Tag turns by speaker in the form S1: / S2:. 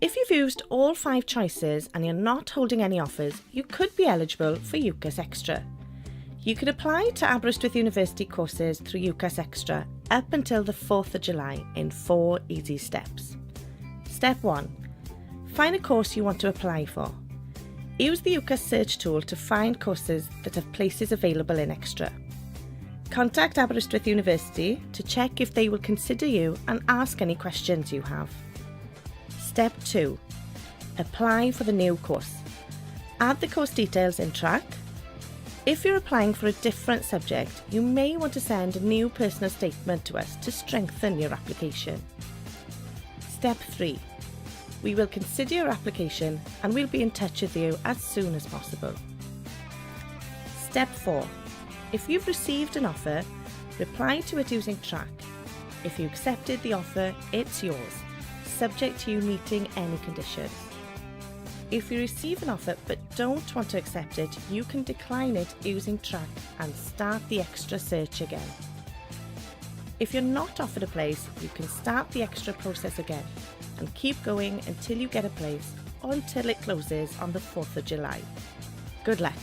S1: If you've used all 5 choices and you're not holding any offers, you could be eligible for UCAS Extra. You could apply to Aberystwyth University courses through UCAS Extra up until the 4th of July in 4 easy steps. Step 1. Find a course you want to apply for. Use the UCAS search tool to find courses that have places available in Extra. Contact Aberystwyth University to check if they will consider you and ask any questions you have. Step 2. Apply for the new course. Add the course details in Track. If you're applying for a different subject, you may want to send a new personal statement to us to strengthen your application. Step 3. We will consider your application and we'll be in touch with you as soon as possible. Step 4. If you've received an offer, reply to it using Track. If you accepted the offer, it's yours, subject to you meeting any conditions. If you receive an offer but don't want to accept it, you can decline it using Track and start the Extra search again. If you're not offered a place, you can start the Extra process again and keep going until you get a place or until it closes on the 4th of July. Good luck!